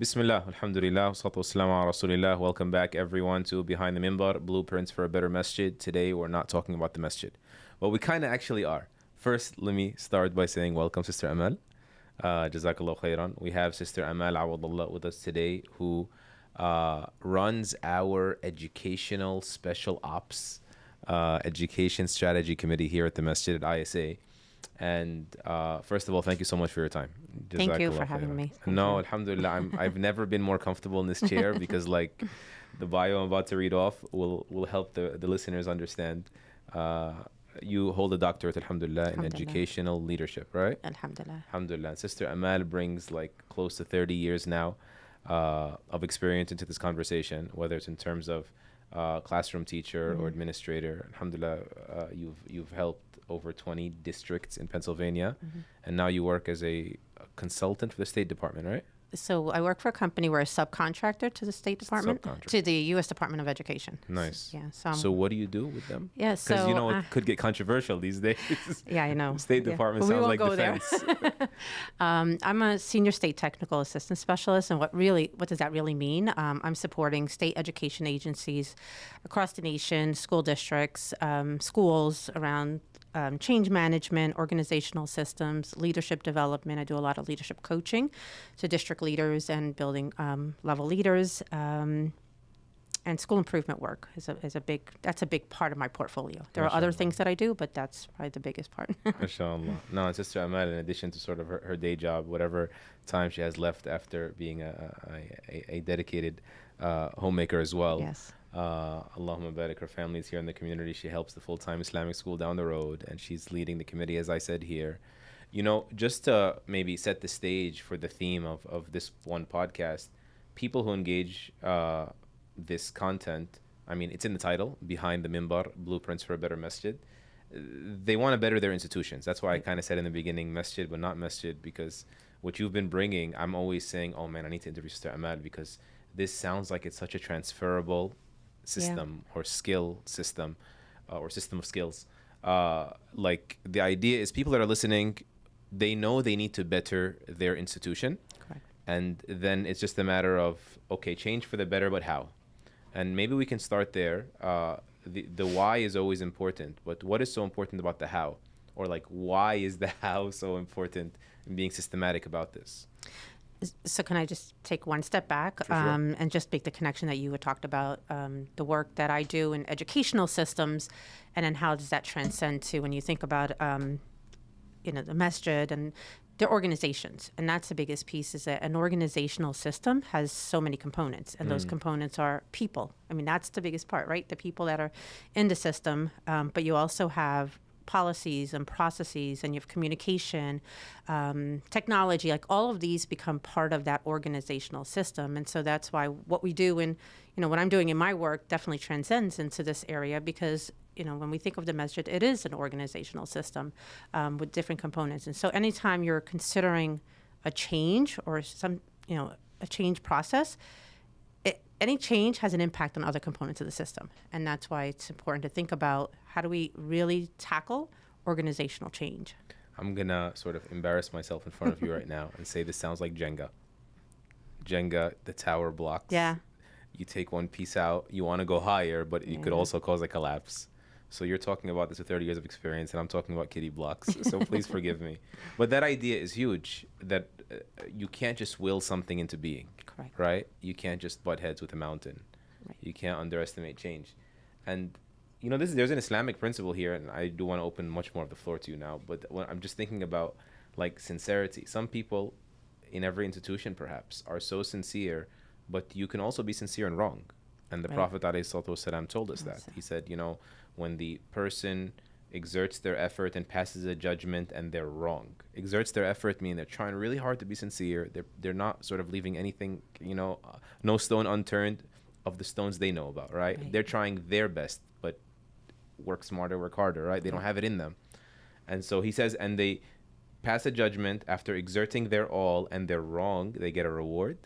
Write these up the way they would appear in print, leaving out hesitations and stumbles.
Bismillah, alhamdulillah, salatu wassalamu ala rasulillah. Welcome back, everyone, to Behind the Minbar, Blueprints for a Better Masjid. Today, we're not talking about the masjid. Well, we kind of actually are. First, let me start by saying welcome, Sister Amal. Jazakallah khairan. We have Sister Amal Awadalla with us today, who runs our educational special ops education strategy committee here at the masjid at ISA. And first of all, thank you so much for your time. Thank you for having me. No, alhamdulillah, I've never been more comfortable in this chair because like the bio I'm about to read off will help the listeners understand. You hold a doctorate, alhamdulillah, in educational leadership, right? Alhamdulillah. Alhamdulillah. Sister Amal brings like close to 30 years now of experience into this conversation, whether it's in terms of classroom teacher or administrator. Alhamdulillah, you've helped over 20 districts in Pennsylvania, and now you work as a consultant for the State Department, right? So I work for a company. We're a subcontractor to the State Department, to the U.S. Department of Education. Nice. Yeah. So what do you do with them? Yeah. So because you know it could get controversial these days. Yeah, I know. State Department sounds like defense. I'm a senior state technical assistant specialist, and what does that really mean? I'm supporting state education agencies across the nation, school districts, schools around. Change management, organizational systems, leadership development. I do a lot of leadership coaching to district leaders and building level leaders. And school improvement work is a big part of my portfolio. There are other things that I do, but that's probably the biggest part. MashaAllah. No, Sister Amal, in addition to sort of her day job, whatever time she has left after being a dedicated homemaker as well. Yes. Allahumma barik, her family is here in the community. She helps the full-time Islamic school down the road, and she's leading the committee, as I said here. You know, just to maybe set the stage for the theme of this one podcast, people who engage this content, I mean, it's in the title, Behind the Minbar, Blueprints for a Better Masjid. They want to better their institutions. That's why I kind of said in the beginning, masjid, but not masjid, because what you've been bringing, I'm always saying, oh man, I need to interview Sister Amal, because this sounds like it's such a transferable system or skill system or system of skills. Like the idea is people that are listening, they know they need to better their institution. Correct. And then it's just a matter of, okay, change for the better, but how? And maybe we can start there. The why is always important, but what is so important about the how? Or like, why is the how so important in being systematic about this? So can I just take one step back and just make the connection that you had talked about, the work that I do in educational systems, and then how does that transcend to when you think about, the masjid and the organizations. And that's the biggest piece, is that an organizational system has so many components, and those components are people. I mean, that's the biggest part, right? The people that are in the system, but you also have policies and processes, and you have communication, technology, like all of these become part of that organizational system. And so that's why what we do in, what I'm doing in my work definitely transcends into this area, because, when we think of the masjid, it is an organizational system with different components. And so anytime you're considering a change or a change process, any change has an impact on other components of the system. And that's why it's important to think about, how do we really tackle organizational change? I'm going to sort of embarrass myself in front of you right now and say this sounds like Jenga. Jenga, the tower blocks. Yeah. You take one piece out, you want to go higher, but it could also cause a collapse. So you're talking about this with 30 years of experience, and I'm talking about kiddie blocks. So please forgive me. But that idea is huge, that you can't just will something into being. Correct. Right? You can't just butt heads with a mountain. Right. You can't underestimate change. And, there's an Islamic principle here, and I do want to open much more of the floor to you now. But I'm just thinking about, like, sincerity. Some people in every institution, perhaps, are so sincere, but you can also be sincere and wrong. And the Prophet ﷺ told us that. He said, when the person exerts their effort and passes a judgment and they're wrong. Exerts their effort mean they're trying really hard to be sincere. They're not sort of leaving anything, no stone unturned of the stones they know about, right? They're trying their best, but work smarter, work harder, right? They don't have it in them. And so he says, and they pass a judgment after exerting their all and they're wrong, they get a reward.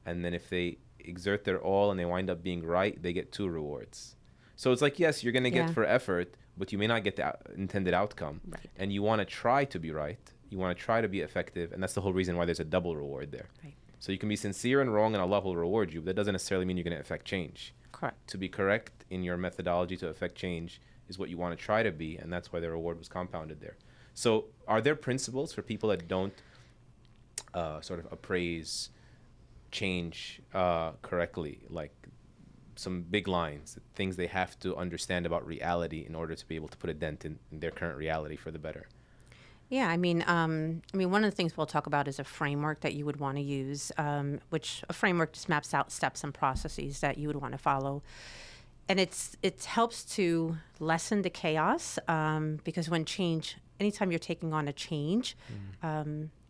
And then if they exert their all and they wind up being right, they get 2 rewards. So it's like, yes, you're going to get for effort, but you may not get the intended outcome. Right. And you want to try to be right. You want to try to be effective. And that's the whole reason why there's a double reward there. Right. So you can be sincere and wrong and Allah will reward you, but that doesn't necessarily mean you're going to affect change. Correct. To be correct in your methodology to affect change is what you want to try to be, and that's why the reward was compounded there. So are there principles for people that don't sort of appraise change correctly, like some big lines, things they have to understand about reality in order to be able to put a dent in their current reality for the better? Yeah, I mean, one of the things we'll talk about is a framework that you would want to use, which a framework just maps out steps and processes that you would want to follow. And it helps to lessen the chaos, because when change, anytime you're taking on a change,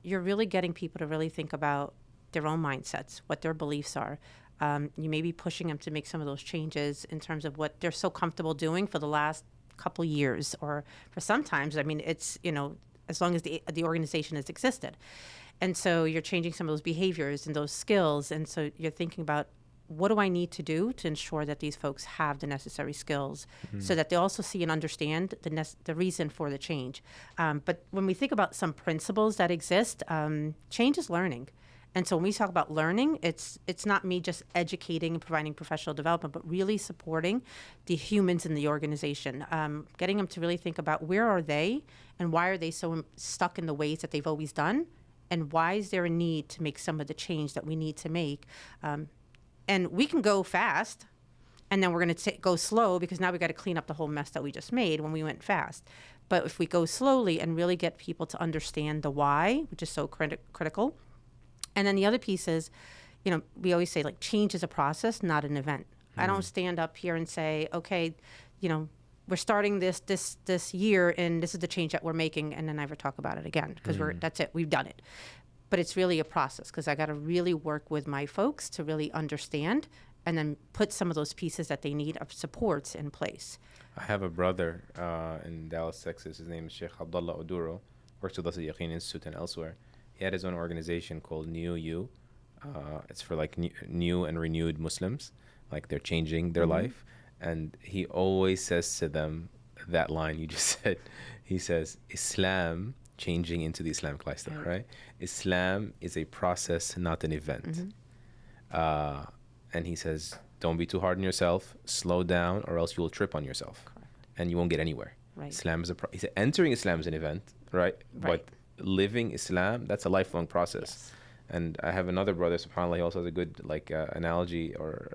you're really getting people to really think about their own mindsets, what their beliefs are. You may be pushing them to make some of those changes in terms of what they're so comfortable doing for the last couple years, or for sometimes, I mean, it's, as long as the organization has existed. And so you're changing some of those behaviors and those skills. And so you're thinking about, what do I need to do to ensure that these folks have the necessary skills, so that they also see and understand the reason for the change. But when we think about some principles that exist, change is learning. And so when we talk about learning, it's not me just educating and providing professional development, but really supporting the humans in the organization, getting them to really think about where are they and why are they so stuck in the ways that they've always done, and why is there a need to make some of the change that we need to make. And we can go fast, and then we're going to go slow, because now we got to clean up the whole mess that we just made when we went fast. But if we go slowly and really get people to understand the why, which is so critical. And then the other piece is, we always say, like, change is a process, not an event. I don't stand up here and say, okay, we're starting this year, and this is the change that we're making, and then never talk about it again, because that's it, we've done it. But it's really a process, because I got to really work with my folks to really understand, and then put some of those pieces that they need of supports in place. I have a brother in Dallas, Texas. His name is Sheikh Abdullah Oduro, works with us at Yaqeen Institute and elsewhere. He had his own organization called New You. It's for like new and renewed Muslims, like they're changing their life. And he always says to them that line you just said. He says, Islam, changing into the Islamic lifestyle, right? Islam is a process, not an event. And he says, don't be too hard on yourself, slow down, or else you will trip on yourself. Correct. And you won't get anywhere. Right. Islam is he said, entering Islam is an event, right? But living Islam, that's a lifelong process. Yes. And I have another brother, subhanAllah, he also has a good analogy or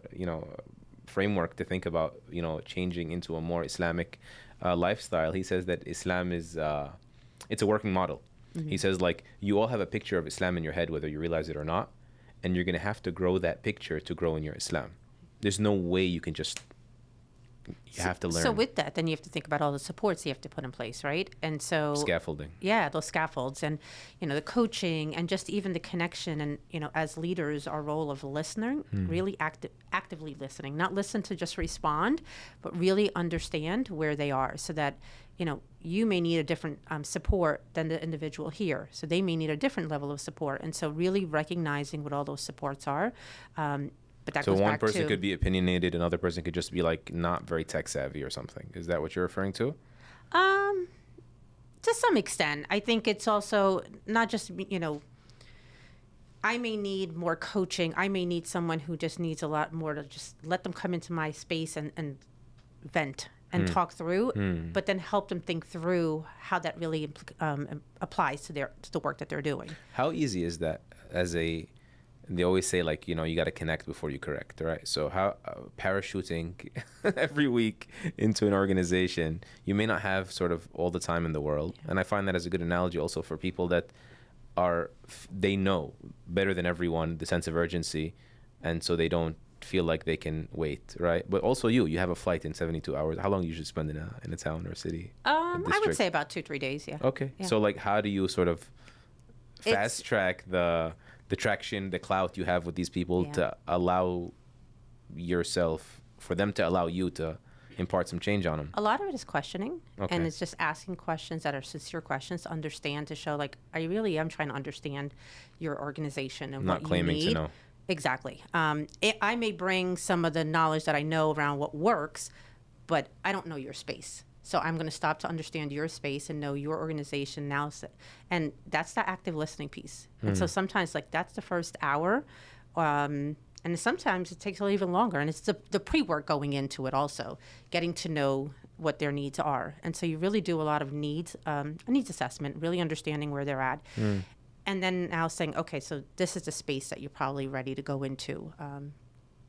framework to think about changing into a more Islamic lifestyle. He says that Islam is it's a working model. He says, like, you all have a picture of Islam in your head, whether you realize it or not, and you're going to have to grow that picture to grow in your Islam. There's no way you can just have to learn. So with that, then you have to think about all the supports you have to put in place, right? And so scaffolding. Yeah, those scaffolds, and the coaching, and just even the connection, and as leaders, our role of listening, really actively listening, not listen to just respond, but really understand where they are, so that you may need a different support than the individual here, so they may need a different level of support, and so really recognizing what all those supports are. But that goes one back person to, could be opinionated, another person could just be like not very tech savvy or something. Is that what you're referring to? To some extent. I think it's also not just, I may need more coaching. I may need someone who just needs a lot more to just let them come into my space and vent and talk through, but then help them think through how that really applies to the work that they're doing. How easy is that they always say, like, you got to connect before you correct, right? So how parachuting every week into an organization, you may not have sort of all the time in the world. Yeah. And I find that as a good analogy also for people that they know better than everyone the sense of urgency, and so they don't feel like they can wait, right? But also you have a flight in 72 hours. How long do you usually spend in a town or a city? I would say about 2-3 days, yeah. Okay. Yeah. So, like, how do you sort of fast track the traction, the clout you have with these people to allow for them to allow you to impart some change on them? A lot of it is questioning, and it's just asking questions that are sincere questions to understand, to show, like, I really am trying to understand your organization and not what claiming you need. To know. Exactly. I may bring some of the knowledge that I know around what works, but I don't know your space. So I'm going to stop to understand your space and know your organization now. And that's the active listening piece. And so sometimes like that's the first hour. And sometimes it takes a little even longer. And it's the pre-work going into it also, getting to know what their needs are. And so you really do a lot of needs assessment, really understanding where they're at. And then now saying, okay, so this is the space that you're probably ready to go into.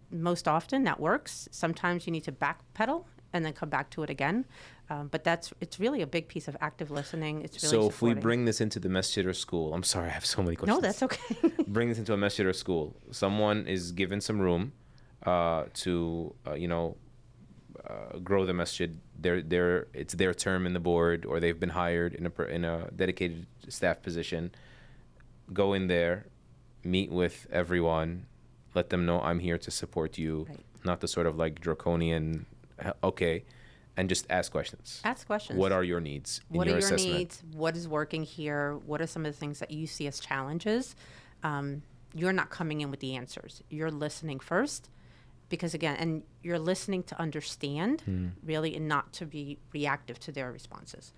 Most often that works. Sometimes you need to backpedal and then come back to it again. But it's really a big piece of active listening. It's really So supporting. if we bring this into the masjid or school, I'm sorry, I have so many questions. No, that's okay. Bring this into a masjid or school. Someone is given some room to grow the masjid. It's their term in the board, or they've been hired in a dedicated staff position. Go in there, meet with everyone, let them know I'm here to support you, Right. not the sort of like draconian, okay, and just ask questions. Ask questions. What are your needs in What your are your assessment? needs? What is working here? What are some of the things that you see as challenges? You're not coming in with the answers. You're listening first, because again, and you're listening to understand, really, and not to be reactive to their responses.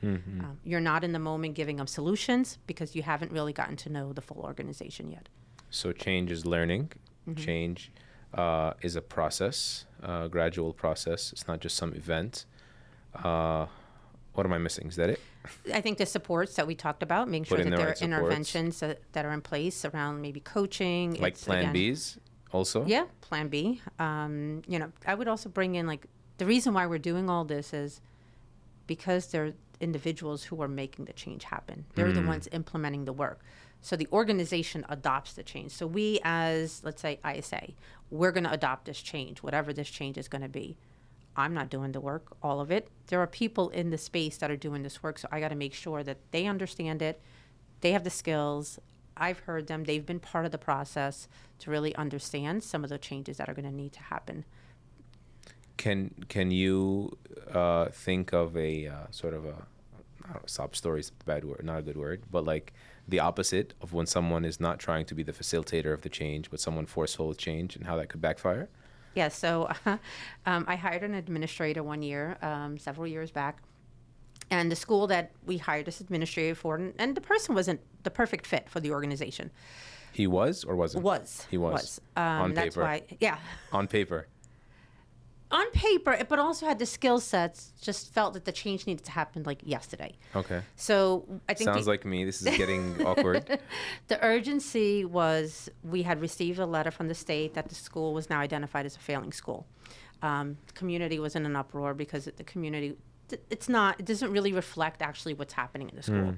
You're not in the moment giving them solutions because you haven't really gotten to know the full organization yet. So change is learning. Change is a process, a gradual process. It's not just some event. What am I missing? Is that it? I think the supports that we talked about, making sure Put in that the there are right supports. interventions that are in place around maybe coaching. Like It's, plan again, Bs also? Yeah, plan B. I would also bring in like the reason why we're doing all this is because they're individuals who are making the change happen. They're the ones implementing the work. So the organization adopts the change. So we as, let's say, ISA, we're going to adopt this change, whatever this change is going to be. I'm not doing the work, all of it. There are people in the space that are doing this work, so I got to make sure that they understand it. They have the skills. I've heard them. They've been part of the process to really understand some of the changes that are going to need to happen. Can you think of a sort of a, I don't know, sob story is a bad word, not a good word, but like the opposite of when someone is not trying to be the facilitator of the change, but someone forceful of change, and how that could backfire? Yeah, so I hired an administrator one year, several years back. And the school that we hired this administrator for, and the person wasn't the perfect fit for the organization. He was or wasn't? He was. On that's paper. why, yeah. On paper. On paper, but also had the skill sets, just felt that the change needed to happen like yesterday. Okay. So I think Sounds like me. This is getting awkward. the urgency was we had received a letter from the state that the school was now identified as a failing school. The community was in an uproar because the community, it doesn't really reflect actually what's happening in the school.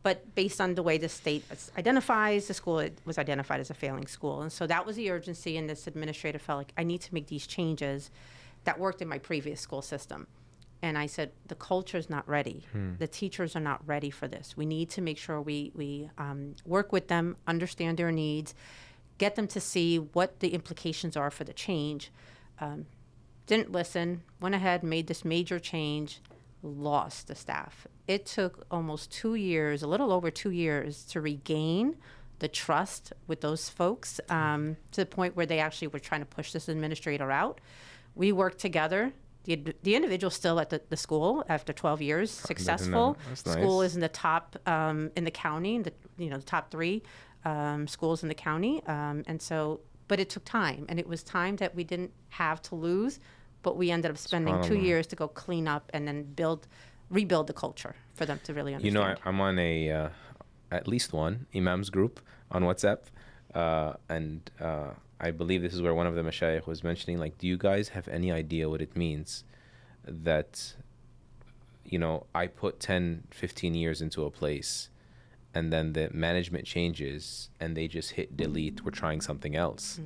But based on the way the state identifies the school, it was identified as a failing school. And so that was the urgency, and this administrator felt like, I need to make these changes that worked in my previous school system. And I said, the culture is not ready. The teachers are not ready for this. We need to make sure we work with them, understand their needs, get them to see what the implications are for the change. Didn't listen, went ahead, made this major change, lost the staff. It took almost 2 years, a little over 2 years, to regain the trust with those folks to the point where they actually were trying to push this administrator out. We worked together. The individual's still at the school after 12 years, successful. That's nice. School is in the top in the county, the top 3 schools in the county. And so, but it took time, and it was time that we didn't have to lose, but we ended up spending 2 years to go clean up and then rebuild the culture for them to really understand. You know, I'm on at least one imams group on WhatsApp, and I believe this is where one of the mashayikh was mentioning, like, do you guys have any idea what it means that, I put 10, 15 years into a place, and then the management changes and they just hit delete, we're trying something else.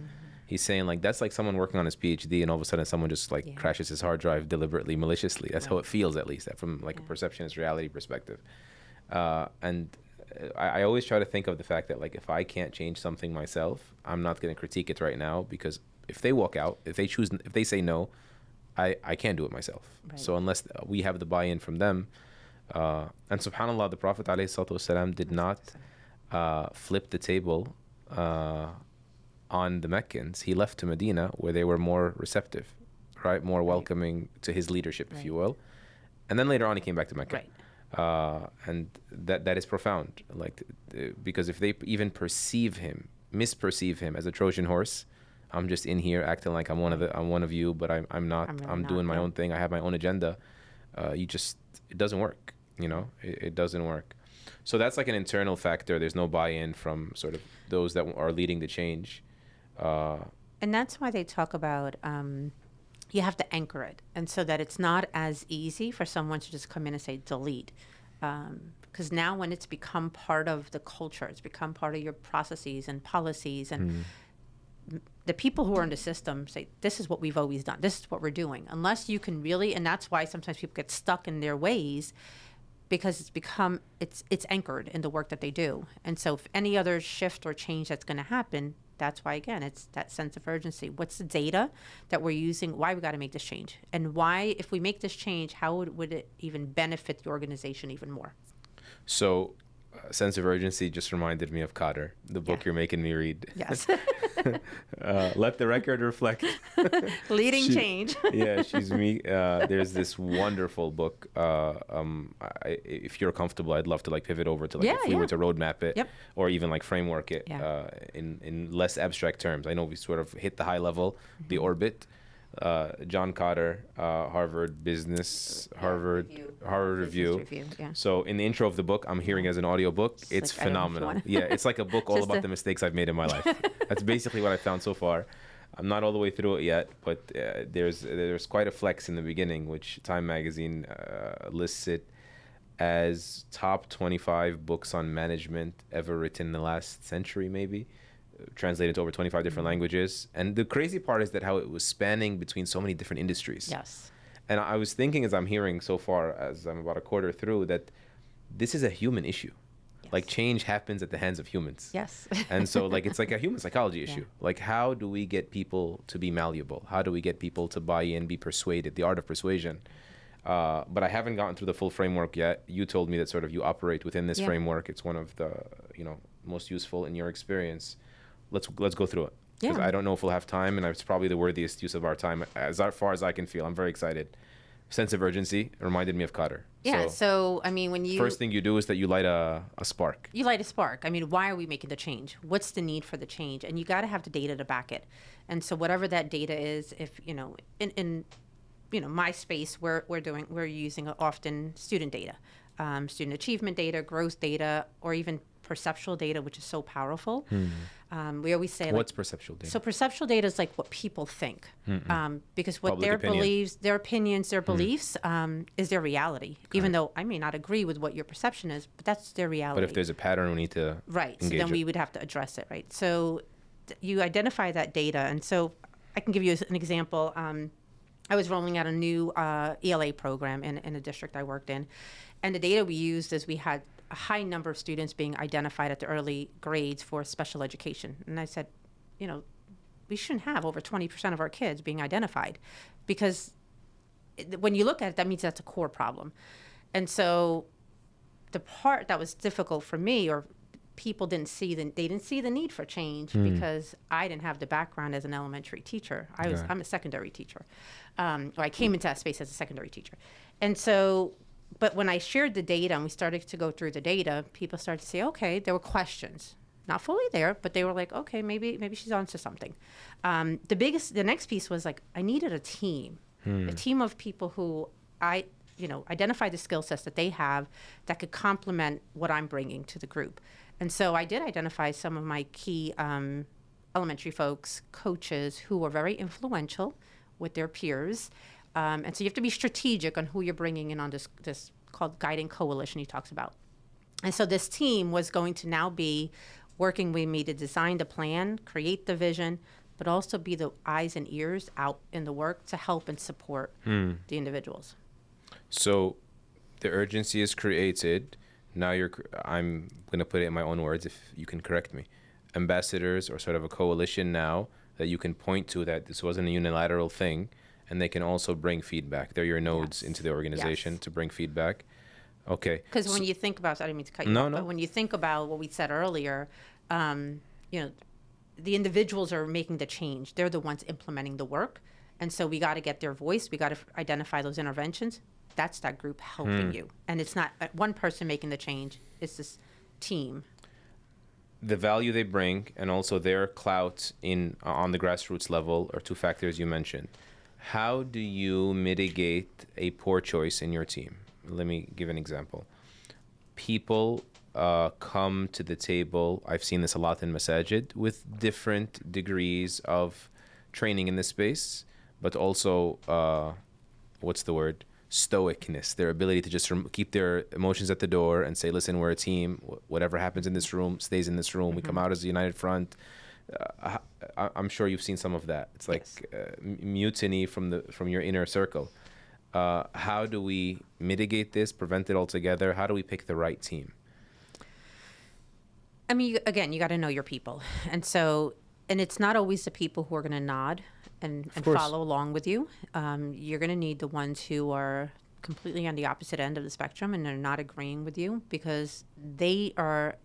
He's saying, like, that's like someone working on his PhD and all of a sudden someone just crashes his hard drive deliberately, maliciously. That's how it feels, at least, from like a perceptionist reality perspective. And I always try to think of the fact that, like, if I can't change something myself, I'm not going to critique it right now, because if they walk out, if they say no, I can't do it myself. Right. So unless we have the buy-in from them, and subhanAllah, the Prophet ﷺ did not flip the table on the Meccans. He left to Medina, where they were more receptive, right? More welcoming to his leadership, if you will. And then later on, he came back to Mecca. Right. And that is profound. Like, because if they even misperceive him as a Trojan horse, I'm just in here acting like I'm one of you, but I'm not. I'm really I'm not, doing my yeah. own thing. I have my own agenda. It doesn't work. It doesn't work. So that's like an internal factor. There's no buy-in from sort of those that are leading the change. And that's why they talk about you have to anchor it, and so that it's not as easy for someone to just come in and say delete. Because now when it's become part of the culture, it's become part of your processes and policies, and the people who are in the system say, this is what we've always done. This is what we're doing. Unless you can really, and that's why sometimes people get stuck in their ways, because it's anchored in the work that they do. And so if any other shift or change that's going to happen, that's why, again, it's that sense of urgency. What's the data that we're using? Why we got to make this change? And why, if we make this change, how would it even benefit the organization even more? So, sense of urgency just reminded me of Cotter, the book you're making me read. Yes. Let the record reflect. Leading change. Yeah, she's me. There's this wonderful book. If you're comfortable, I'd love to like pivot over to like if we were to roadmap it, or even like framework it in less abstract terms. I know we sort of hit the high level, the orbit. John Cotter, Harvard Business, Harvard Review. Yeah. So in the intro of the book, I'm hearing as an audio book. It's phenomenal. Yeah, it's like a book all about the mistakes I've made in my life. That's basically what I found so far. I'm not all the way through it yet, but there's quite a flex in the beginning, which Time Magazine lists it as top 25 books on management ever written in the last century, maybe. Translated to over 25 different languages. And the crazy part is that how it was spanning between so many different industries. Yes. And I was thinking, as I'm hearing so far, as I'm about a quarter through, that this is a human issue. Yes. Like, change happens at the hands of humans. Yes. And so, like, it's like a human psychology issue. Like, how do we get people to be malleable? How do we get people to buy in, be persuaded? The art of persuasion. But I haven't gotten through the full framework yet. You told me that sort of you operate within this framework. It's one of the, most useful in your experience. Let's go through it, because I don't know if we'll have time, and it's probably the worthiest use of our time as far as I can feel. I'm very excited. Sense of urgency reminded me of Cotter. Yeah. So I mean, when you first thing you do is that you light a spark. You light a spark. I mean, why are we making the change? What's the need for the change? And you got to have the data to back it. And so whatever that data is, if in my space, we're using often student data, student achievement data, growth data, or even perceptual data, which is so powerful. We always say, what's perceptual data? So perceptual data is like what people think, because what Public their opinion. beliefs, their opinions, their beliefs is their reality. Even though I may not agree with what your perception is, but that's their reality. But if there's a pattern, we need to right. So engage then it. we would have to address it, right? So you identify that data, and so I can give you an example. I was rolling out a new ELA program in a district I worked in, and the data we used is we had a high number of students being identified at the early grades for special education. And I said, we shouldn't have over 20% of our kids being identified, because when you look at it, that means that's a core problem. And so the part that was difficult for me, or people didn't see the need for change, because I didn't have the background as an elementary teacher. I'm a secondary teacher. Or I came into that space as a secondary teacher. And so, but when I shared the data and we started to go through the data, people started to say, okay, there were questions. Not fully there, but they were like, okay, maybe she's onto something. The next piece was like, I needed a team of people who identify the skill sets that they have that could complement what I'm bringing to the group. And so I did identify some of my key elementary folks, coaches who were very influential with their peers. And so you have to be strategic on who you're bringing in on this called guiding coalition he talks about. And so this team was going to now be working with me to design the plan, create the vision, but also be the eyes and ears out in the work to help and support the individuals. So the urgency is created. Now I'm going to put it in my own words, if you can correct me. Ambassadors, or sort of a coalition now that you can point to, that this wasn't a unilateral thing, and they can also bring feedback. They're your nodes into the organization to bring feedback. Okay. Because when you think about, I didn't mean to cut you off, but when you think about what we said earlier, the individuals are making the change. They're the ones implementing the work. And so we got to get their voice. We got to identify those interventions. That's that group helping you. And it's not one person making the change. It's this team. The value they bring and also their clout on the grassroots level are two factors you mentioned. How do you mitigate a poor choice in your team? Let me give an example. People come to the table, I've seen this a lot in masajid, with different degrees of training in this space, but also, stoicness, their ability to just keep their emotions at the door and say, listen, we're a team. Whatever happens in this room stays in this room. Mm-hmm. We come out as a united front. I'm sure you've seen some of that. It's like mutiny from your inner circle. How do we mitigate this, prevent it altogether? How do we pick the right team? I mean, again, you got to know your people. And it's not always the people who are going to nod and follow along with you. You're going to need the ones who are completely on the opposite end of the spectrum and they're not agreeing with you, because they are,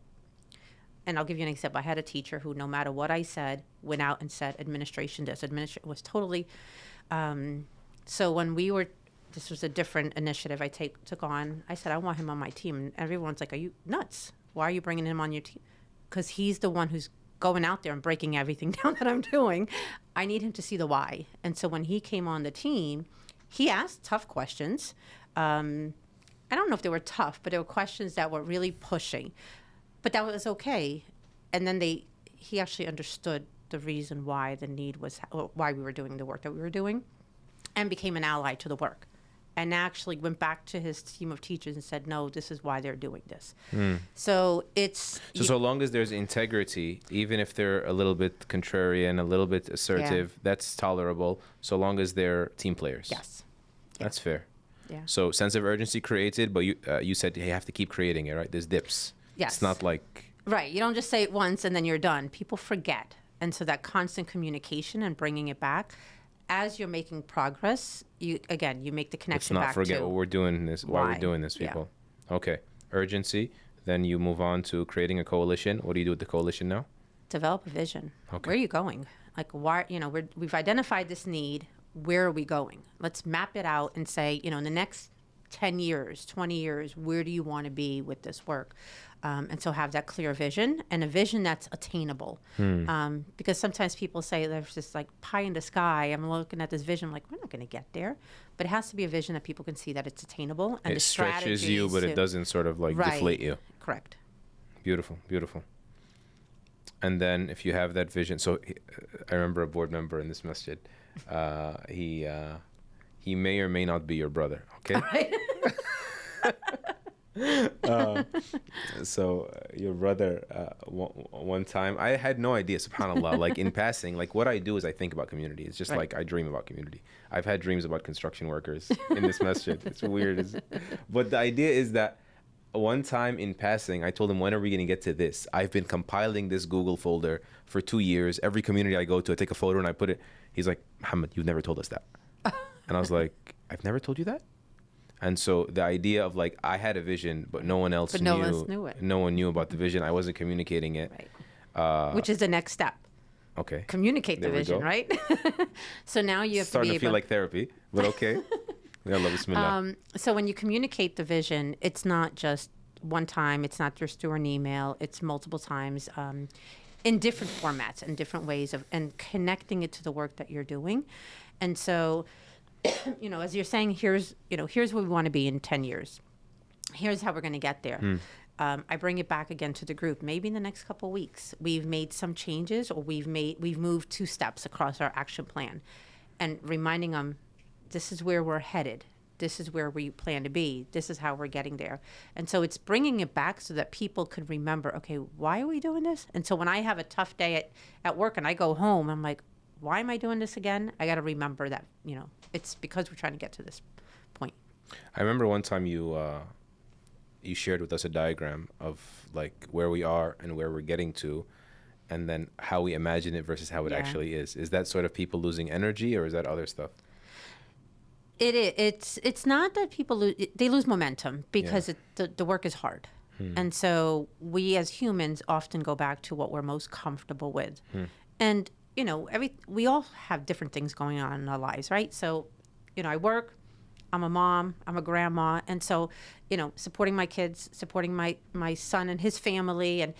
and I'll give you an example. I had a teacher who, no matter what I said, went out and said, administration this. Administration was totally, so when this was a different initiative I took on, I said, I want him on my team. And everyone's like, are you nuts? Why are you bringing him on your team? Because he's the one who's going out there and breaking everything down that I'm doing. I need him to see the why. And so when he came on the team, he asked tough questions. I don't know if they were tough, but they were questions that were really pushing. But that was okay. And then he actually understood the reason why the need was, why we were doing the work that we were doing, and became an ally to the work. And actually went back to his team of teachers and said, no, this is why they're doing this. So it's... So long as there's integrity, even if they're a little bit contrarian, a little bit assertive, that's tolerable, so long as they're team players. Yes. That's fair. Yeah. So sense of urgency created, but you said you have to keep creating it, right? There's dips. Yes. It's not like... Right. You don't just say it once and then you're done. People forget. And so that constant communication and bringing it back, as you're making progress, you make the connection back to... Let's not forget what we're doing this, why we're doing this, people. Yeah. Okay. Urgency. Then you move on to creating a coalition. What do you do with the coalition now? Develop a vision. Okay. Where are you going? Like, why, we've identified this need. Where are we going? Let's map it out and say, in the next 10 years, 20 years, where do you want to be with this work? And so have that clear vision, and a vision that's attainable. Because sometimes people say there's this like pie in the sky. I'm looking at this vision, I'm like, we're not going to get there. But it has to be a vision that people can see that it's attainable. And it stretches you, but it doesn't sort of like deflate you. Correct. Beautiful, beautiful. And then if you have that vision, so I remember a board member in this masjid. He may or may not be your brother. Okay. So your brother, one time, I had no idea, subhanAllah, like in passing, like what I do is I think about community. It's just like I dream about community. I've had dreams about construction workers in this masjid. It's weird. But the idea is that one time in passing, I told him, when are we going to get to this? I've been compiling this Google folder for 2 years. Every community I go to, I take a photo and I put it. He's like, Mohammad, you've never told us that. And I was like, I've never told you that? And so the idea of like, I had a vision, but no one else no one else knew it. No one knew about the vision. I wasn't communicating it. Right. Which is the next step. Okay. Communicate the vision, right? So now you have starting to be to feel like therapy, but okay. Bismillah. So when you communicate the vision, it's not just one time. It's not just through an email. It's multiple times in different formats and different ways and connecting it to the work that you're doing. And so, as you're saying, here's where we want to be in 10 years. Here's how we're going to get there. I bring it back again to the group. Maybe in the next couple of weeks, we've made some changes, or we've moved 2 steps across our action plan, and reminding them, this is where we're headed. This is where we plan to be. This is how we're getting there. And so it's bringing it back so that people could remember, okay, why are we doing this? And so when I have a tough day at work and I go home, I'm like, why am I doing this again? I got to remember that, it's because we're trying to get to this point. I remember one time you shared with us a diagram of like where we are and where we're getting to, and then how we imagine it versus how it actually is. Is that sort of people losing energy, or is that other stuff? It's not that people lose momentum, because the work is hard. And so we as humans often go back to what we're most comfortable with. And we all have different things going on in our lives, right? So, I work, I'm a mom, I'm a grandma. And so, supporting my kids, supporting my son and his family and,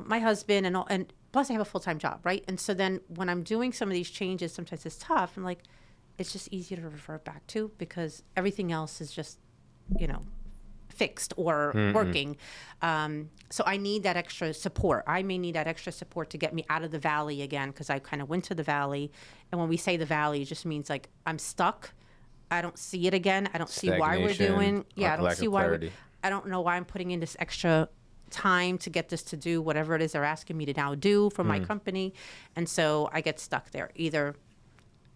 my husband and all, and plus I have a full-time job, right? And so then when I'm doing some of these changes, sometimes it's tough. I'm like, it's just easier to revert back to because everything else is just, fixed or working. So I need that extra support. I may need that extra support to get me out of the valley again because I kind of went to the valley. And when we say the valley, it just means like I'm stuck. I don't see it again. I don't see why we're doing. Yeah, I don't see why. I don't know why I'm putting in this extra time to get this to do whatever it is they're asking me to now do for my company. And so I get stuck there. Either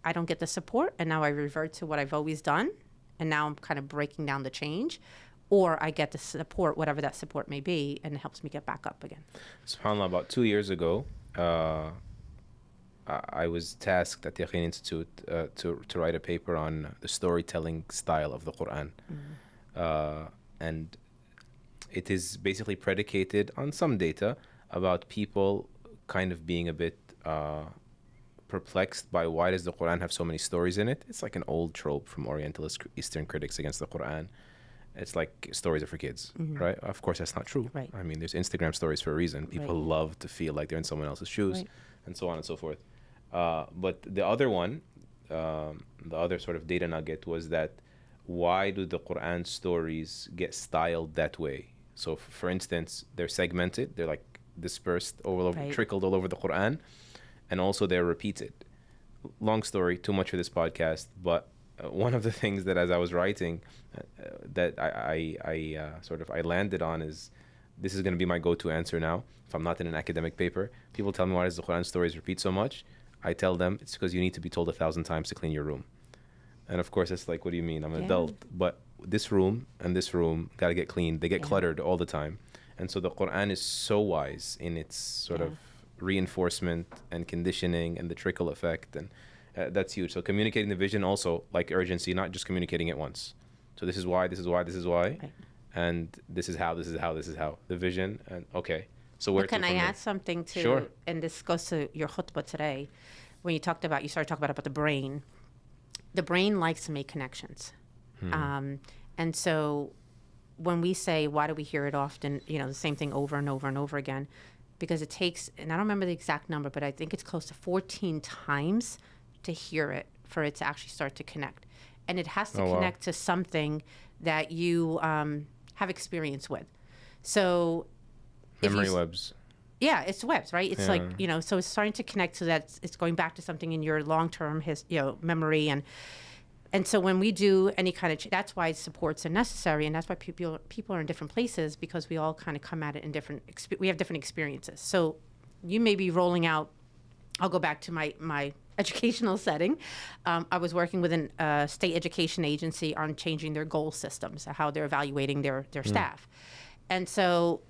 I don't get the support and now I revert to what I've always done. And now I'm kind of breaking down the change. Or I get the support, whatever that support may be, and it helps me get back up again. SubhanAllah, about 2 years ago, I was tasked at the Yaqeen Institute to write a paper on the storytelling style of the Quran. And it is basically predicated on some data about people kind of being a bit perplexed by why does the Quran have so many stories in it. It's like an old trope from Orientalist Eastern critics against the Quran. It's like stories are for kids, right? Of course, that's not true. Right. I mean, there's Instagram stories for a reason. People love to feel like they're in someone else's shoes, and so on and so forth. But the other one, the other sort of data nugget was that why do the Quran stories get styled that way? So, for instance, they're segmented. They're like dispersed, trickled all over the Quran, and also they're repeated. Long story, too much for this podcast, but one of the things that as I was writing that I landed on is this is going to be my go-to answer now. If I'm not in an academic paper, people tell me why does the Quran stories repeat so much? I tell them it's because you need to be told 1,000 times to clean your room. And of course, it's like, what do you mean? I'm an adult. But this room and this room got to get cleaned. They get cluttered all the time. And so the Quran is so wise in its sort of reinforcement and conditioning and the trickle effect. And that's huge. So communicating the vision also like urgency, not just communicating it once. So this is why, this is why, this is why. Right. And this is how, this is how, this is how. The vision. And okay. So where can I add something to, sure. And this goes to your khutbah today, when you started talking about the brain. The brain likes to make connections. And so when we say, why do we hear it often, the same thing over and over and over again, because it takes, and I don't remember the exact number, but I think it's close to 14 times to hear it for it to actually start to connect. And it has to connect to something that you have experience with. So memory webs. Yeah, it's webs, right? It's like, so it's starting to connect so that it's going back to something in your long-term memory. And so when we do any kind of, that's why supports are necessary. And that's why people are in different places, because we all kind of come at it in we have different experiences. So you may be rolling out, I'll go back to my educational setting. I was working with a state education agency on changing their goal systems, how they're evaluating their staff. And so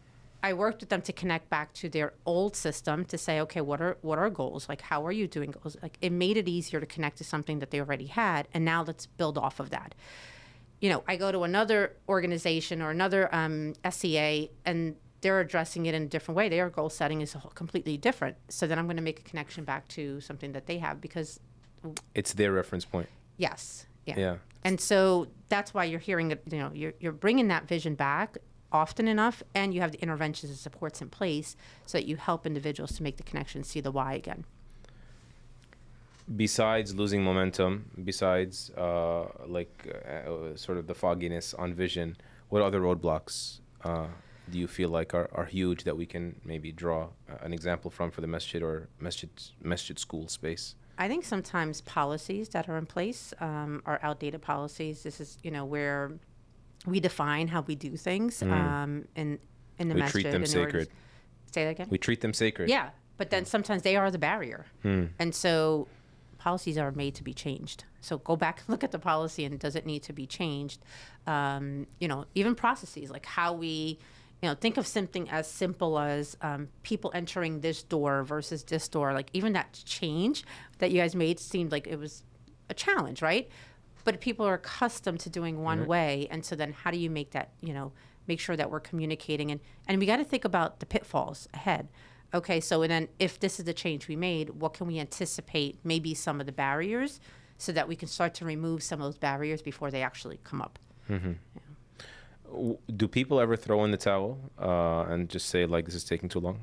I worked with them to connect back to their old system to say, okay, what are goals? Like, how are you doing goals? Like, it made it easier to connect to something that they already had, and now let's build off of that. I go to another organization or another SEA, and they're addressing it in a different way. Their goal setting is completely different. So then I'm going to make a connection back to something that they have, because it's their reference point. Yes. Yeah. And so that's why you're hearing it. You're bringing that vision back often enough, and you have the interventions and supports in place so that you help individuals to make the connection, see the why again. Besides losing momentum, besides sort of the fogginess on vision, what other roadblocks do you feel like are huge that we can maybe draw an example from for the masjid or masjid school space? I think sometimes policies that are in place are outdated policies. This is where we define how we do things in the masjid. We treat them sacred. Say that again? We treat them sacred. Yeah, but then sometimes they are the barrier. And so policies are made to be changed. So go back and look at the policy, and does it need to be changed? Even processes, like how we, think of something as simple as people entering this door versus this door. Like, even that change that you guys made seemed like it was a challenge, right? But people are accustomed to doing one way. And so then how do you make that, make sure that we're communicating? And we got to think about the pitfalls ahead. Okay, so and then if this is the change we made, what can we anticipate maybe some of the barriers so that we can start to remove some of those barriers before they actually come up? Mm-hmm. Do people ever throw in the towel and just say, like, this is taking too long?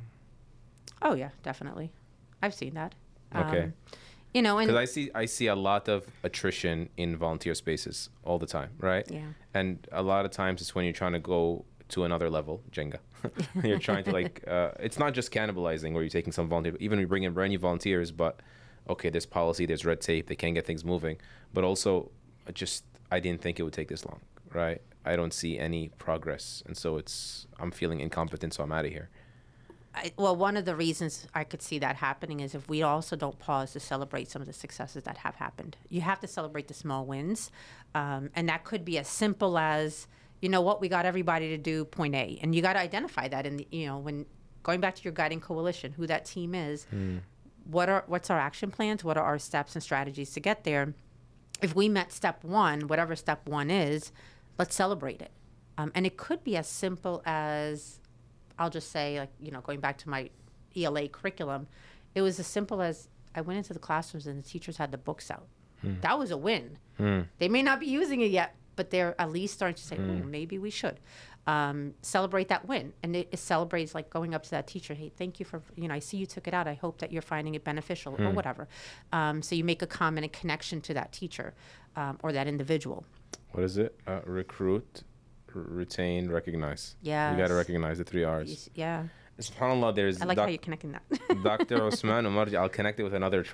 Oh, yeah, definitely. I've seen that. Okay. You know, and because I see a lot of attrition in volunteer spaces all the time, right? Yeah. And a lot of times it's when you're trying to go to another level, Jenga. You're trying to like, it's not just cannibalizing where you're taking some volunteer, even we bring in brand new volunteers, but okay, there's policy, there's red tape, they can't get things moving. But also, I didn't think it would take this long, right? I don't see any progress. And so I'm feeling incompetent, so I'm out of here. Well, one of the reasons I could see that happening is if we also don't pause to celebrate some of the successes that have happened. You have to celebrate the small wins. And that could be as simple as, you know what, we got everybody to do point A. And you got to identify that in the, you know, when going back to your guiding coalition, who that team is, what's our action plans? What are our steps and strategies to get there? If we met step one, whatever step one is, let's celebrate it. And it could be as simple as, I'll just say, like, you know, going back to my ELA curriculum, it was as simple as I went into the classrooms and the teachers had the books out. That was a win. They may not be using it yet, but they're at least starting to say, oh, maybe we should. Celebrate that win. And it celebrates like going up to that teacher, hey, thank you for, you know, I see you took it out. I hope that you're finding it beneficial or whatever. So you make a comment and connection to that teacher or that individual. What is it? Recruit, retain, recognize. Yeah. You got to recognize the 3 R's. Yeah. SubhanAllah, there's... I like how you're connecting that. Dr. Osman Umarji, I'll connect it with another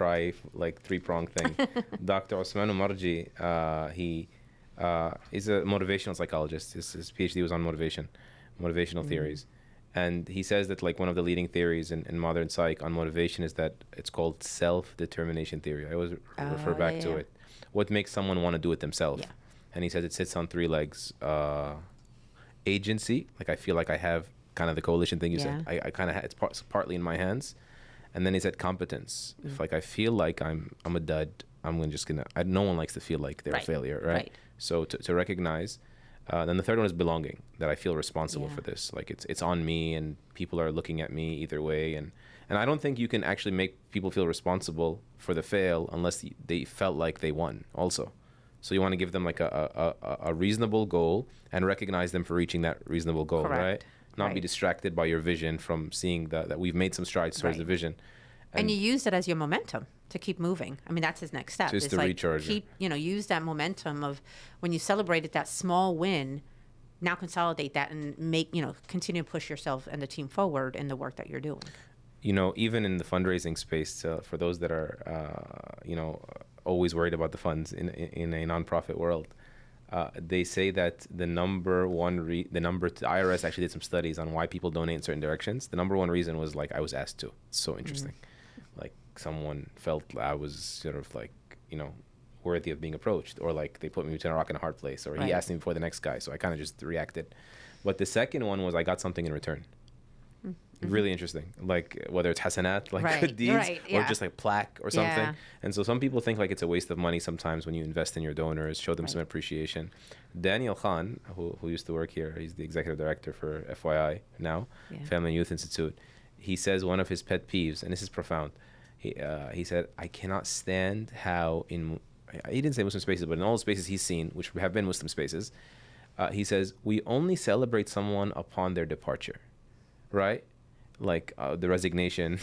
like 3-pronged thing. Dr. Osman Umarji, he is a motivational psychologist. His PhD was on motivational theories. And he says that like one of the leading theories in modern psych on motivation is that it's called self-determination theory. I always refer back to it. What makes someone want to do it themselves? Yeah. And he says it sits on 3 legs. Agency, like I feel like I have kind of the coalition thing you said. I kind of it's partly in my hands. And then he said competence. If like I feel like I'm a dud, no one likes to feel like they're a failure, right? So to recognize. Then the third one is belonging, that I feel responsible for this. Like it's on me and people are looking at me either way. And I don't think you can actually make people feel responsible for the fail unless they felt like they won also. So you want to give them like a reasonable goal and recognize them for reaching that reasonable goal, right? Not be distracted by your vision from seeing that we've made some strides towards the vision. And you use it as your momentum to keep moving. I mean, that's his next step. Just to recharge. Use that momentum of when you celebrated that small win, now consolidate that and continue to push yourself and the team forward in the work that you're doing. You know, even in the fundraising space, for those that are, always worried about the funds in a nonprofit world, they say that the IRS actually did some studies on why people donate in certain directions. The number one reason was like, I was asked to. It's so interesting. Like someone felt I was sort of like, worthy of being approached, or like they put me between a rock and a hard place, or he asked me before the next guy. So I kind of just reacted. But the second one was I got something in return. Really interesting, like whether it's hasanat, like good deeds, or just like plaque or something. And so some people think like it's a waste of money sometimes when you invest in your donors, show them some appreciation. Daniel Khan, who used to work here, he's the executive director for FYI now, Family and Youth Institute. He says one of his pet peeves, and this is profound. He said, I cannot stand how he didn't say Muslim spaces, but in all the spaces he's seen, which have been Muslim spaces, he says, we only celebrate someone upon their departure, right? Like the resignation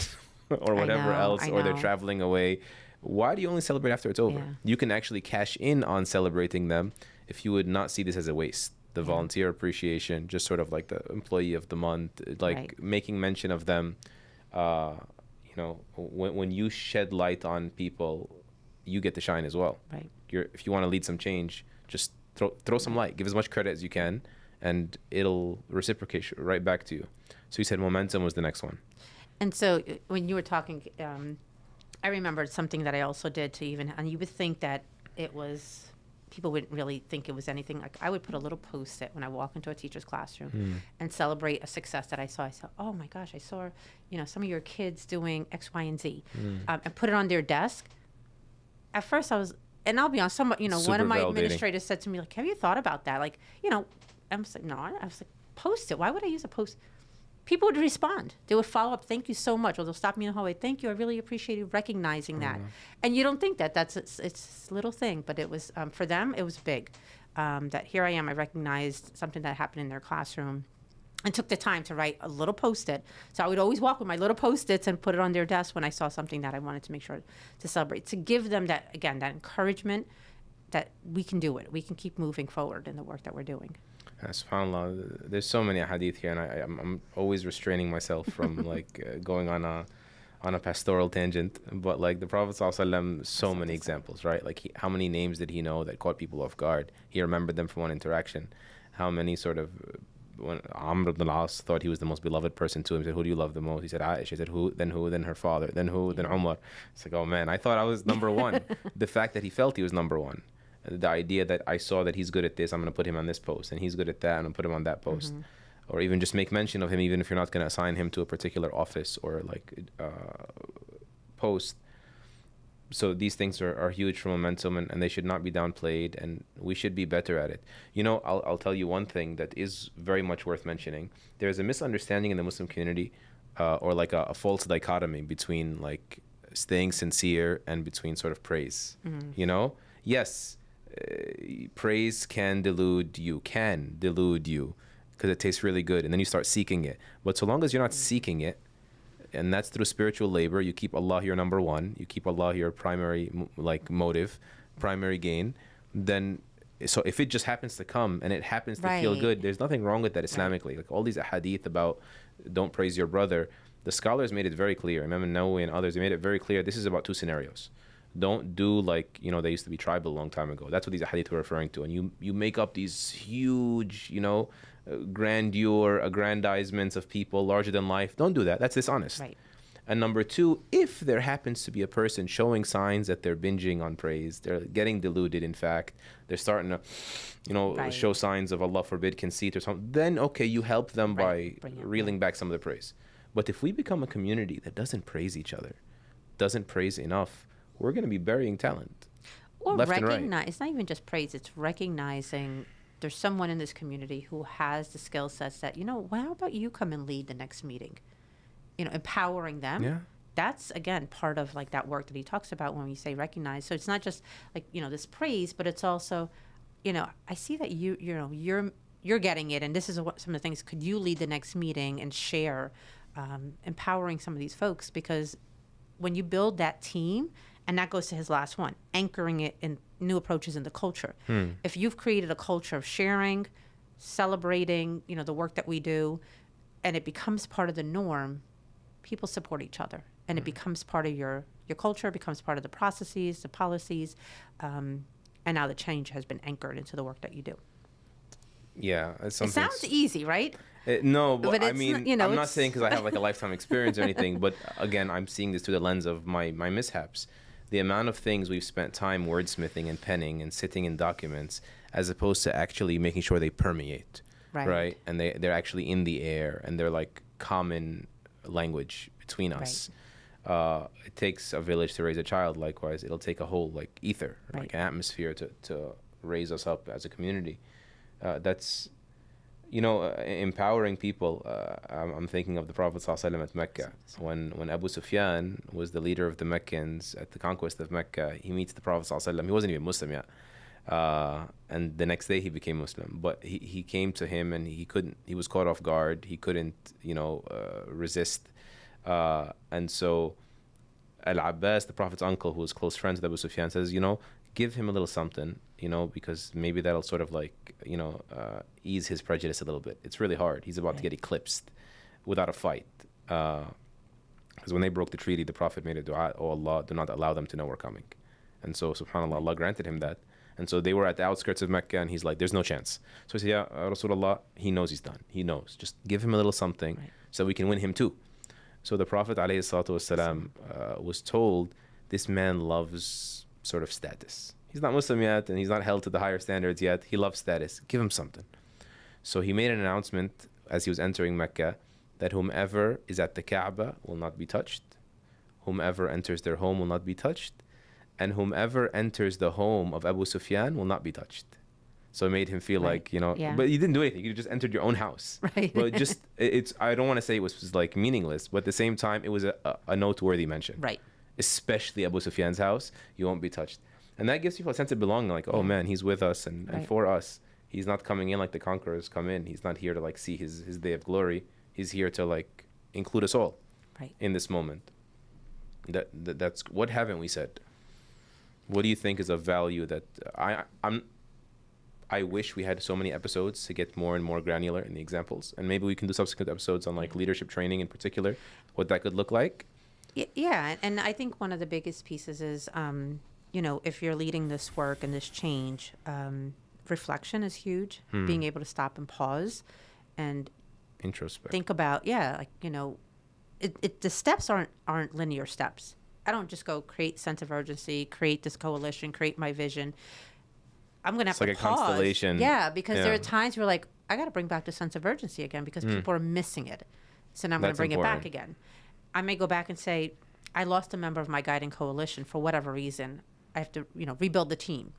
or whatever else, or they're traveling away. Why do you only celebrate after it's over? You can actually cash in on celebrating them if you would not see this as a waste. The volunteer appreciation, just sort of like the employee of the month, like making mention of them. When you shed light on people, you get to shine as well. Right. If you want to lead some change, just throw some light, give as much credit as you can, and it'll reciprocate right back to you. So you said momentum was the next one. And so when you were talking, I remembered something that I also did and you would think that it was, people wouldn't really think it was anything. Like I would put a little post-it when I walk into a teacher's classroom and celebrate a success that I saw. I said, oh my gosh, I saw, some of your kids doing X, Y, and Z, and put it on their desk. At first I was, and I'll be honest, one of my administrators said to me, like, have you thought about that? Like, I was like, no. I was like, post it. Why would I use a post? people would respond. They would follow up, thank you so much. Or they'll stop me in the hallway, thank you, I really appreciate you recognizing that. And you don't think that that's it's a little thing, but it was, for them, it was big. That here I am, I recognized something that happened in their classroom and took the time to write a little Post-it. So I would always walk with my little Post-its and put it on their desk when I saw something that I wanted to make sure to celebrate, to give them that, again, that encouragement that we can do it. We can keep moving forward in the work that we're doing. SubhanAllah, there's so many hadith here, and I'm always restraining myself from like going on a pastoral tangent. But like the Prophet ﷺ, so many examples, right? Like how many names did he know that caught people off guard? He remembered them from one interaction. How many sort of, when Amr ibn al-As thought he was the most beloved person to him, he said, who do you love the most? He said, Aisha. He said, who, then her father, then who, then Umar. It's like, oh man, I thought I was number one. The fact that he felt he was number one. The idea that I saw that he's good at this, I'm going to put him on this post, and he's good at that, and I'm going to put him on that post. Or even just make mention of him, even if you're not going to assign him to a particular office or like post. So these things are huge for momentum, and they should not be downplayed, and we should be better at it. You know, I'll tell you one thing that is very much worth mentioning. There's a misunderstanding in the Muslim community, or like a false dichotomy between like staying sincere and between sort of praise. You know? Yes, praise can delude you, because it tastes really good, and then you start seeking it. But so long as you're not seeking it, and that's through spiritual labor, you keep Allah your number one, you keep Allah your primary like motive, primary gain, then so if it just happens to come and it happens to feel good, there's nothing wrong with that Islamically. Like all these hadith about don't praise your brother, the scholars made it very clear, Imam Nawawi and others, they made it very clear, this is about two scenarios. Don't do like, you know, they used to be tribal a long time ago. That's what these hadith were referring to. And you make up these huge, you know, grandeur, aggrandizements of people larger than life. Don't do that. That's dishonest. Right. And number two, if there happens to be a person showing signs that they're binging on praise, they're getting deluded, in fact, they're starting to, you know, show signs of, Allah forbid, conceit or something, then okay, you help them by reeling back some of the praise. But if we become a community that doesn't praise each other, doesn't praise enough, we're going to be burying talent. Or left recognize, and right. It's not even just praise, it's recognizing there's someone in this community who has the skill sets that, you know, well, how about you come and lead the next meeting? You know, empowering them. Yeah. That's, again, part of like that work that he talks about when we say recognize. So it's not just like, you know, this praise, but it's also, you know, I see that you're getting it, and this is what some of the things, could you lead the next meeting and share, empowering some of these folks, because when you build that team, and that goes to his last one, anchoring it in new approaches in the culture. If you've created a culture of sharing, celebrating, you know, the work that we do, and it becomes part of the norm, people support each other. And it becomes part of your culture, becomes part of the processes, the policies. And now the change has been anchored into the work that you do. Yeah. It sounds easy, right? No, but I mean, not, you know, I'm not saying because I have like a lifetime experience or anything, but again, I'm seeing this through the lens of my mishaps. The amount of things we've spent time wordsmithing and penning and sitting in documents, as opposed to actually making sure they permeate, right? And they're actually in the air, and they're like common language between us. It takes a village to raise a child. Likewise, it'll take a whole like ether, like an atmosphere to raise us up as a community. That's, you know, empowering people. I'm thinking of the Prophet ﷺ at Mecca. When Abu Sufyan was the leader of the Meccans at the conquest of Mecca, he meets the Prophet ﷺ. He wasn't even Muslim yet. And the next day he became Muslim. But he came to him, and he was caught off guard. He couldn't, you know, resist. And so Al-Abbas, the Prophet's uncle, who was close friends with Abu Sufyan, says, you know, give him a little something, you know, because maybe that'll sort of like, you know, ease his prejudice a little bit. It's really hard. He's about to get eclipsed without a fight. Because when they broke the treaty, the Prophet made a dua, oh Allah, do not allow them to know we're coming. And so, subhanAllah, Allah granted him that. And so they were at the outskirts of Mecca, and he's like, there's no chance. So he said, yeah, Rasulullah, he knows he's done. He knows. Just give him a little something so we can win him too. So the Prophet ﷺ was told, this man loves sort of status. He's not Muslim yet, and he's not held to the higher standards yet. He loves status. Give him something. So he made an announcement as he was entering Mecca that whomever is at the Kaaba will not be touched. Whomever enters their home will not be touched. And whomever enters the home of Abu Sufyan will not be touched. So it made him feel Right. like, you know, Yeah. but you didn't do anything. You just entered your own house. Right. But just, it's, I don't want to say it was like meaningless, but at the same time, it was a noteworthy mention. Right. Especially Abu Sufyan's house, you won't be touched. And that gives people a sense of belonging, like, oh Yeah. man, he's with us and Right. for us. He's not coming in like the conquerors come in. He's not here to like see his day of glory. He's here to like include us all Right. in this moment. That's what haven't we said? What do you think is of value that I wish we had so many episodes to get more and more granular in the examples, and maybe we can do subsequent episodes on like leadership training in particular, what that could look like. Yeah, and I think one of the biggest pieces is, you know, if you're leading this work and this change, reflection is huge. Being able to stop and pause and Introspect. think about, like, you know, the steps aren't linear steps. I don't just go create sense of urgency, create this coalition, create my vision. I'm going to have It's to like a pause. constellation. Yeah, because there Yeah. are times where like, I got to bring back the sense of urgency again because people are missing it. So now I'm going to That's bring it back important. again. I may go back and say, I lost a member of my guiding coalition for whatever reason. I have to, you know, rebuild the team.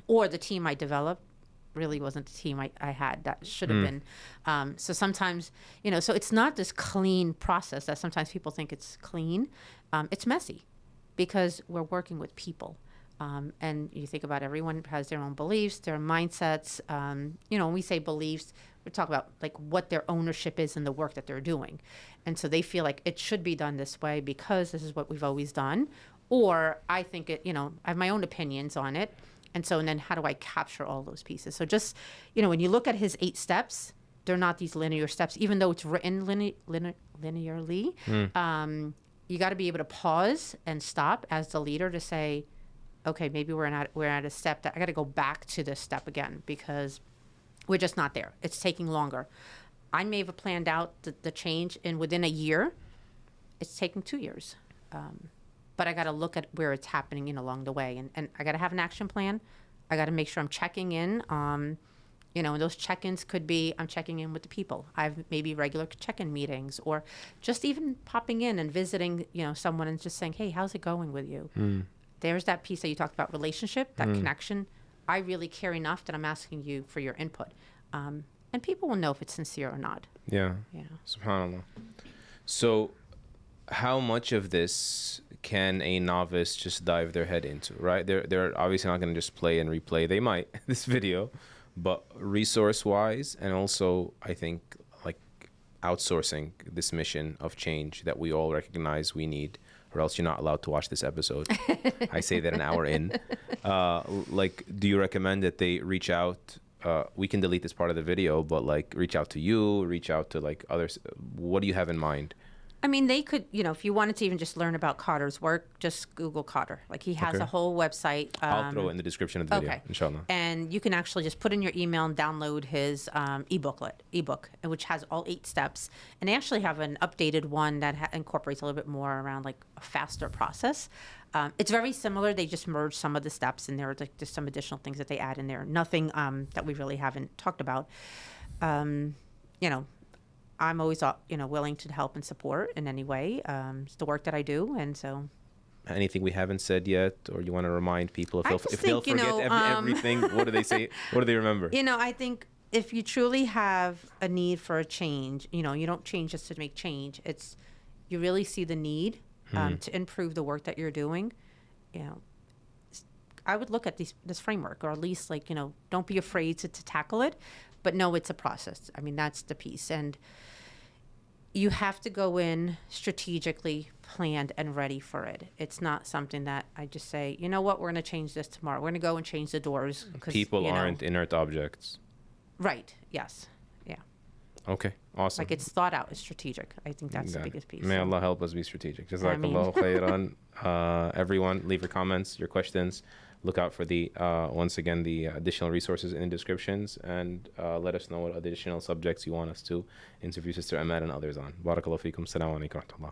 Or the team I developed really wasn't the team I had that should have been. So sometimes, you know, so it's not this clean process that sometimes people think it's clean. It's messy because we're working with people. And you think about everyone has their own beliefs, their mindsets. You know, when we say beliefs, we talk about like what their ownership is in the work that they're doing. And so they feel like it should be done this way because this is what we've always done. Or I think it, you know, I have my own opinions on it. And so, and then how do I capture all those pieces? So just, you know, when you look at his 8 steps, they're not these linear steps, even though it's written linearly. You got to be able to pause and stop as the leader to say, okay, maybe we're at a step that I got to go back to this step again because we're just not there. It's taking longer. I may have planned out the change in within a year. It's taking 2 years. But I got to look at where it's happening in along the way. And I got to have an action plan. I got to make sure I'm checking in. You know, and those check-ins could be I'm checking in with the people. I've maybe regular check-in meetings or just even popping in and visiting, you know, someone and just saying, hey, how's it going with you? There's that piece that you talked about, relationship, that connection. I really care enough that I'm asking you for your input. And people will know if it's sincere or not. Yeah. Yeah. SubhanAllah. So how much of this can a novice just dive their head into, right? They're obviously not going to just play and replay. They might, this video, but resource-wise, and also, I think, like, outsourcing this mission of change that we all recognize we need, or else you're not allowed to watch this episode. I say that an hour in. Like, do you recommend that they reach out? We can delete this part of the video, but, like, reach out to you, reach out to, like, others. What do you have in mind? I mean, they could, you know, if you wanted to even just learn about Carter's work, just Google Carter. Like, he has a whole website. I'll throw it in the description of the video, inshallah. And you can actually just put in your email and download his ebook, which has all 8 steps. And they actually have an updated one that incorporates a little bit more around, like, a faster process. It's very similar. They just merged some of the steps, and there are like, just some additional things that they add in there. Nothing that we really haven't talked about. You know, I'm always, you know, willing to help and support in any way. It's the work that I do, and so. Anything we haven't said yet, or you want to remind people if they'll forget everything? What do they say? What do they remember? You know, I think if you truly have a need for a change, you know, you don't change just to make change. It's you really see the need to improve the work that you're doing. You know, I would look at this framework, or at least like, you know, don't be afraid to tackle it, but no, it's a process. I mean, that's the piece. And you have to go in strategically planned and ready for it. It's not something that I just say, you know what, we're going to change this tomorrow. We're going to go and change the doors. People aren't inert objects. Right. Yes. Yeah. Okay. Awesome. Like it's thought out. It's strategic. I think that's the biggest piece. May Allah help us be strategic. Jazakallahu khairan. Everyone, leave your comments, your questions. Look out for the, once again, the additional resources in the descriptions, and let us know what additional subjects you want us to interview Sister Amal and others on. Barakallahu feekum. Assalamu alaikum wa rahmatullah.